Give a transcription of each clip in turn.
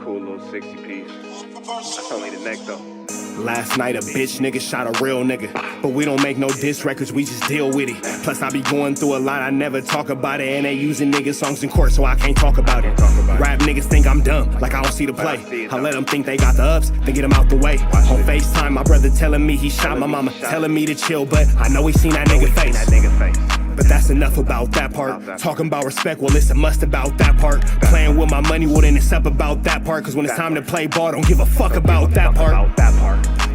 cool little 60 piece. That's only the neck though. Last night a bitch nigga shot a real nigga, but we don't make no diss records, we just deal with it. Plus I be going through a lot, I never talk about it, and they using nigga songs in court, so I can't talk about it. Rap niggas think I'm dumb, like I don't see the play. I let them think they got the ups, then get them out the way. On FaceTime, my brother telling me he shot my mama, telling me to chill, but I know he seen that nigga face. But that's enough about that part. Talking about respect, well it's a must about that part. Playing with my money, well then it's up about that part. Cause when it's time to play ball, don't give a fuck about that part.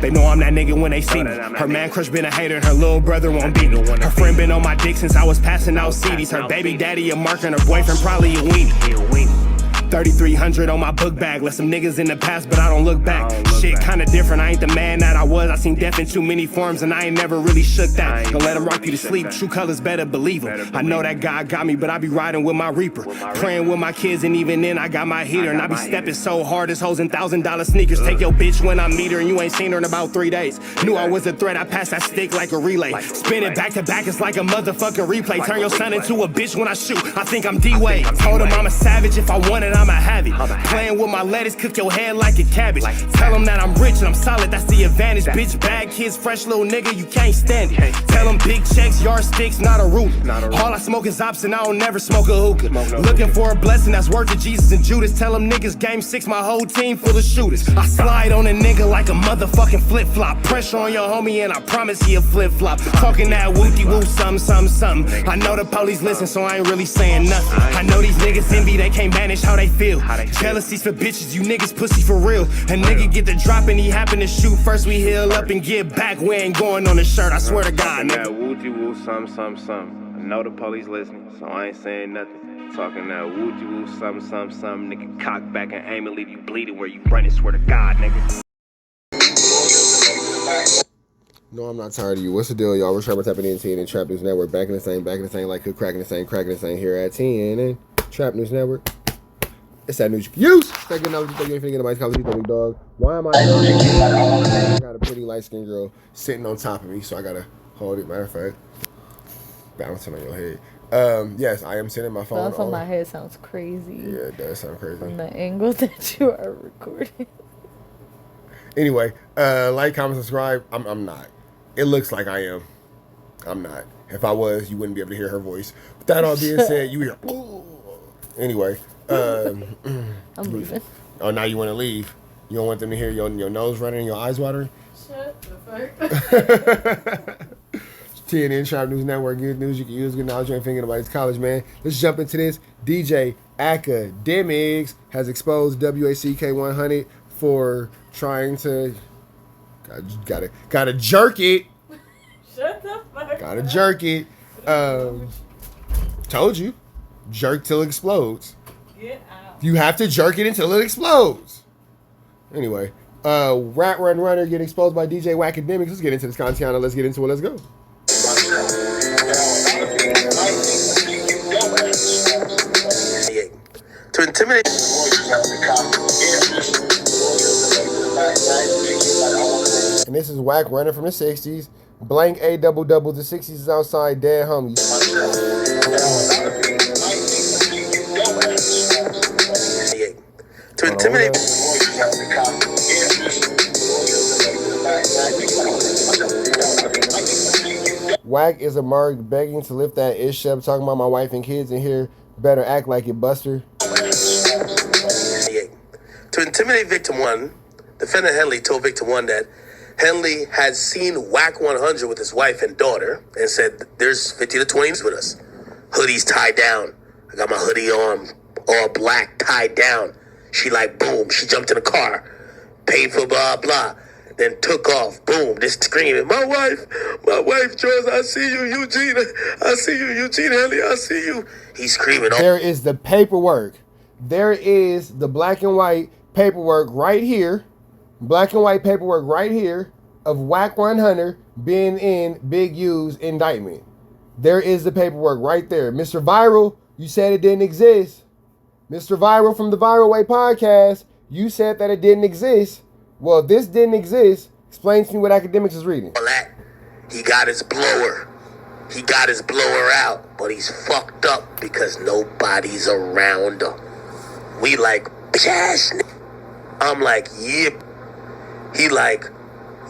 They know I'm that nigga when they see me. Her man crush been a hater and her little brother won't beat me. Her friend been on my dick since I was passing out CDs. Her baby daddy a mark and her boyfriend probably a weenie. 3,300 on my book bag. Let some niggas in the past, but I don't look back. Shit kinda different, I ain't the man that I was. I seen death in too many forms and I ain't never really shook that. Don't let them rock you to sleep, true colors better believe them. I know that God got me, but I be riding with my reaper. Praying with my kids and even then I got my heater. And I be stepping so hard, this hoes in $1,000 sneakers. Take your bitch when I meet her and you ain't seen her in about 3 days. Knew I was a threat, I passed that stick like a relay. Spin it back to back, it's like a motherfucking replay. Turn your son into a bitch when I shoot, I think I'm D-Wade. Told him I'm a savage, if I want it, I'ma have it. Playing with my lettuce, cook your head like a cabbage. Tell them that I'm rich and I'm solid, that's the advantage. Bitch, bad kids, fresh little nigga, you can't stand it. Tell them big checks, yardsticks, not a ruler. All I smoke is ops and I don't never smoke a hookah. Looking for a blessing that's worth of Jesus and Judas. Tell them niggas game 6, my whole team full of shooters. I slide on a nigga like a motherfucking flip-flop. Pressure on your homie and I promise he a flip-flop. Talking that wooty-woo, something. I know the police listen, so I ain't really saying nothing. I know these niggas envy, they can't manage how they feel. Jealousy's for bitches, you niggas pussy for real. A nigga get the drop and he happen to shoot. First we heal up and get back. We ain't going on the shirt, I swear to God, nigga. That woo-woo, something. I know the police listening, so I ain't saying nothing. Talking that woo-woo, something. Nigga, cock back and aim and leave you bleeding where you running, swear to God, nigga. No, I'm not tired of you. What's the deal, y'all? We're trying to tap into the Trap News Network. Back in the same, like cook, cracking the same here at 10 and Trap News Network. It's that news you can use. Thank you, you ain't finna get a college big dog. Why am I got a pretty light skinned girl sitting on top of me, so I gotta hold it. Matter of fact, bouncing on your head. Yes, I am sitting my phone. Bounce on my head sounds crazy. Yeah, it does sound crazy. From the angle that you are recording. Anyway, like, comment, subscribe. I'm not. It looks like I am. I'm not. If I was, you wouldn't be able to hear her voice. With that all being said, you hear. Anyway. I'm leaving. Oh, now you want to leave? You don't want them to hear your nose running and your eyes watering? Shut the fuck. TNN Trap News Network. Good news you can use. Good knowledge you ain't thinking about. It's college, man. Let's jump into this. DJ Akademiks has exposed WACK100 for trying to. Gotta jerk it. Shut the fuck. Gotta jerk it. Told you, jerk till it explodes. Get out. You have to jerk it until it explodes. Anyway, Rat Runner getting exposed by DJ Akademiks. Let's get into this content. Let's get into it. Let's go. To intimidate. And this is WACK Runner from the 60s. Blank A double. The 60s is outside. Dead homies. To intimidate. WACK is a mark begging to lift that ish up. Talking about my wife and kids in here. Better act like it, Buster. To intimidate victim 1, defendant Henley told victim 1 that Henley had seen WACK100 with his wife and daughter and said, "There's 50 to 20s with us. Hoodies tied down. I got my hoodie on, all black, tied down." She like, boom, she jumped in the car, paid for blah, blah, then took off, boom, this screaming, my wife, George, I see you, Eugene, Henley, I see you. He's screaming. There is the paperwork. There is the black and white paperwork right here. Black and white paperwork right here of WACK100 being in Big U's indictment. There is the paperwork right there. Mr. Viral, you said it didn't exist. Mr. Viral from the Viral Way podcast, you said that it didn't exist. Well, if this didn't exist, explain to me what Akademiks is reading. He got his blower. He got his blower out, but he's fucked up because nobody's around him. We like, bitch ass. I'm like, yeah. He like,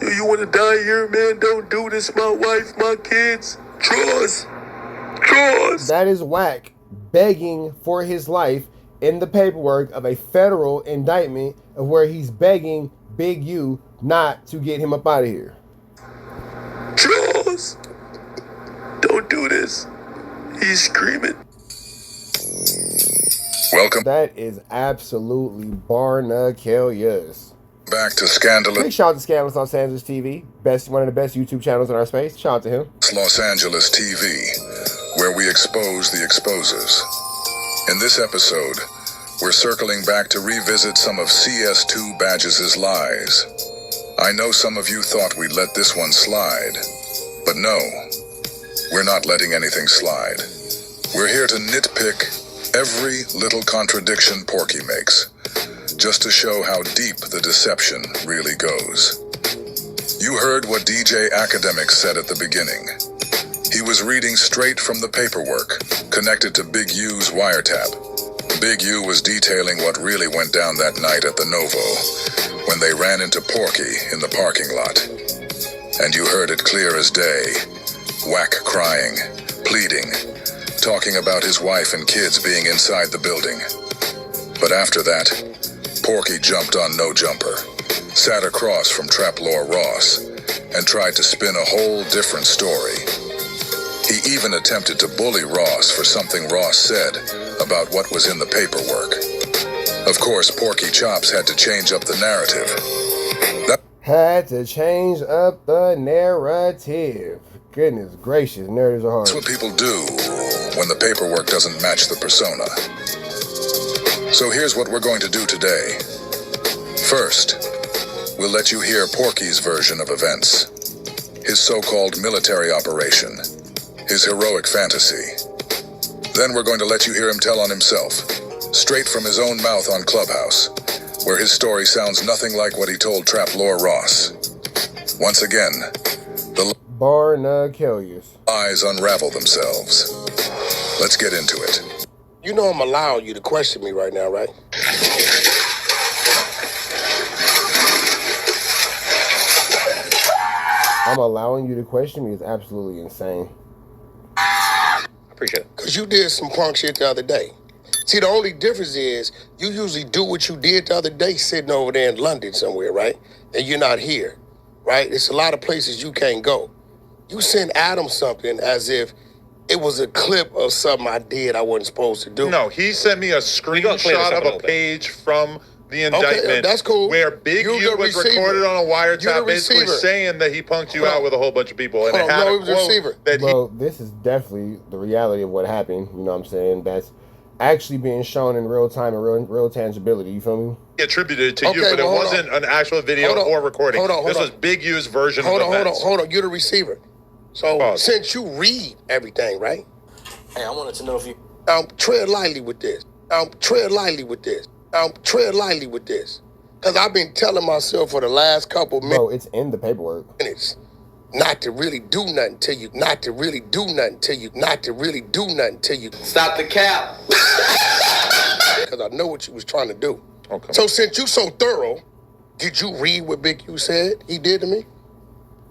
you want to die here, man? Don't do this. My wife, my kids. Trust. That is Wack begging for his life in the paperwork of a federal indictment of where he's begging Big U not to get him up out of here. Trust. Don't do this. He's screaming. Welcome That is absolutely barnaculious. back to Scandalous Big shout out to Scandalous Los Angeles TV, one of the best YouTube channels in our space. Shout out to him. Los Angeles TV, where we expose the exposers. In this episode, we're circling back to revisit some of CS2 Badges' lies. I know some of you thought we'd let this one slide, but no, we're not letting anything slide. We're here to nitpick every little contradiction Porky makes, just to show how deep the deception really goes. You heard what DJ Akademiks said at the beginning. He was reading straight from the paperwork connected to Big U's wiretap. Big U was detailing what really went down that night at the Novo when they ran into Porky in the parking lot. And you heard it clear as day. Wack crying, pleading, talking about his wife and kids being inside the building. But after that, Porky jumped on No Jumper, sat across from Traplore Ross, and tried to spin a whole different story. He even attempted to bully Ross for something Ross said about what was in the paperwork. Of course, Porky Chops had to change up the narrative. Had to change up the narrative. Goodness gracious, narratives are hard. That's what people do when the paperwork doesn't match the persona. So here's what we're going to do today. First, we'll let you hear Porky's version of events. His so-called military operation. His heroic fantasy. Then we're going to let you hear him tell on himself, straight from his own mouth on Clubhouse, where his story sounds nothing like what he told Traplore Ross. Once again, the barnaculious lies unravel themselves. Let's get into it. You know I'm allowing you to question me right now, right? I'm allowing you to question me is absolutely insane. Appreciate it. Because you did some punk shit the other day. See, the only difference is you usually do what you did the other day sitting over there in London somewhere, right? And you're not here, right? It's a lot of places you can't go. You sent Adam something as if it was a clip of something I did I wasn't supposed to do. No, he sent me a screenshot of a page from the indictment. Okay, that's cool. Where Big U was recorded on a wiretap, basically receiver. saying that he punked you out with a whole bunch of people, and it had no, a he was a receiver. quote that Bro, this is definitely the reality of what happened. You know what I'm saying? That's actually being shown in real time and real tangibility. You feel me? he attributed to you, but it wasn't an actual video or recording. This was Big U's version of events. Hold on. You're the receiver. So since you read everything, right? Hey, I wanted to know if you... Tread lightly with this. Tread lightly with this. Because I've been telling myself for the last couple minutes. Bro, it's in the paperwork. Not to really do nothing to you. Not to really do nothing to you. Not to really do nothing to you. Stop the cap. Because I know what you was trying to do. Okay. So since you so thorough, did you read what Big U said he did to me?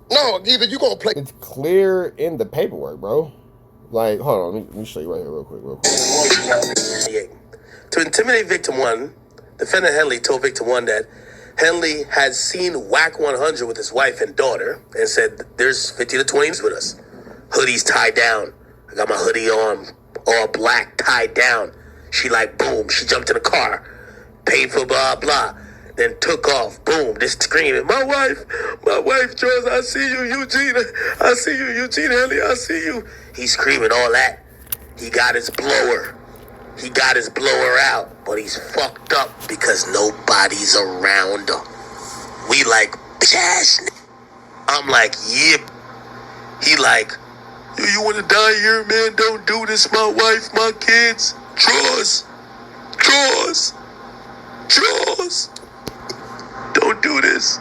No, either you gonna play. It's clear in the paperwork, bro. Like, hold on, let me show you right here real quick. To intimidate victim one, defendant Henley told victim one that Henley had seen WACK100 with his wife and daughter and said, there's 50 to 20s with us. Hoodies tied down. I got my hoodie on, all black, tied down. She like, boom, she jumped in the car, paid for blah, blah, then took off, boom, this screaming, my wife, George, I see you, Eugene, Henley, I see you. He's screaming all that. He got his blower out, but he's fucked up because nobody's around him. We like, bitch ass nigga. I'm like, yeah. He like, you want to die here, man? Don't do this. My wife, my kids. Drawers. Don't do this.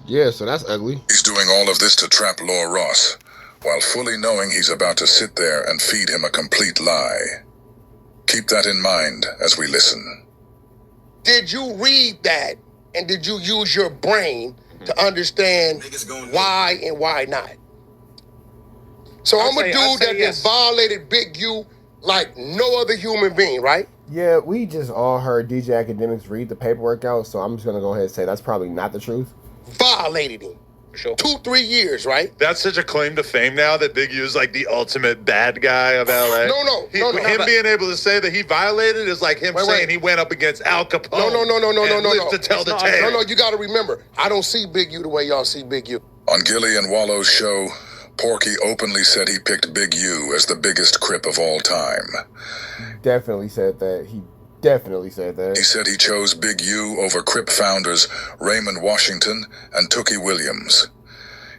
Yeah, so that's ugly. He's doing all of this to trap Law Ross, while fully knowing he's about to sit there and feed him a complete lie. Keep that in mind as we listen. Did you read that and did you use your brain to understand why and why not? So I'm a dude that just violated Big U like no other human being, right? Yeah, we just all heard DJ Akademiks read the paperwork out, so I'm just gonna go ahead and say that's probably not the truth. Violated him. Sure. 2-3 years, right? That's such a claim to fame now that Big U is like the ultimate bad guy of LA. No. Him being able to say that he violated is like him saying he went up against Al Capone. No. To tell the tale. No, you gotta remember, I don't see Big U the way y'all see Big U. On Gilly and Wallow's show, Porky openly said he picked Big U as the biggest Crip of all time. Definitely said that. He definitely said that. He said he chose Big U over Crip founders Raymond Washington and Tookie Williams.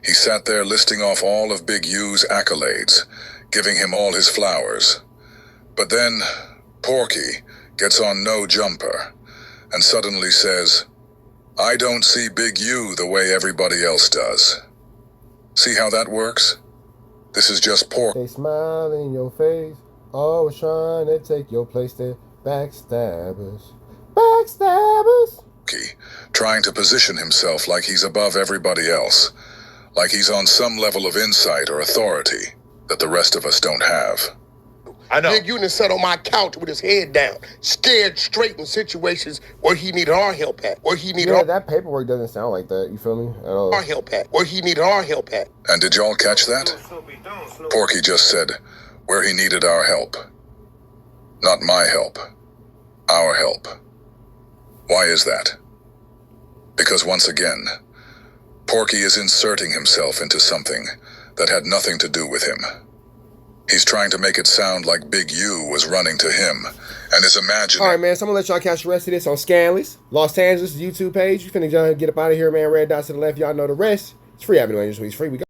He sat there listing off all of Big U's accolades, giving him all his flowers. But then, Porky gets on No Jumper and suddenly says, I don't see Big U the way everybody else does. See how that works? This is just Porky. They smile in your face, always trying to take your place. There, backstabbers, backstabbers. Trying to position himself like he's above everybody else, like he's on some level of insight or authority that the rest of us don't have. I know. Big U done sat on my couch with his head down, scared straight in situations where he needed our help at. That paperwork doesn't sound like that, you feel me? At all. Our help at. Where he needed our help at. And did y'all catch that? Porky just said, where he needed our help. Not my help. Our help. Why is that? Because once again, Porky is inserting himself into something that had nothing to do with him. He's trying to make it sound like Big U was running to him and is imagining... All right, man, so I'm going to let y'all catch the rest of this on Scanley's Los Angeles YouTube page. You finna get up out of here, man. Red dots to the left. Y'all know the rest. It's free Avenue Angels. It's free. We go.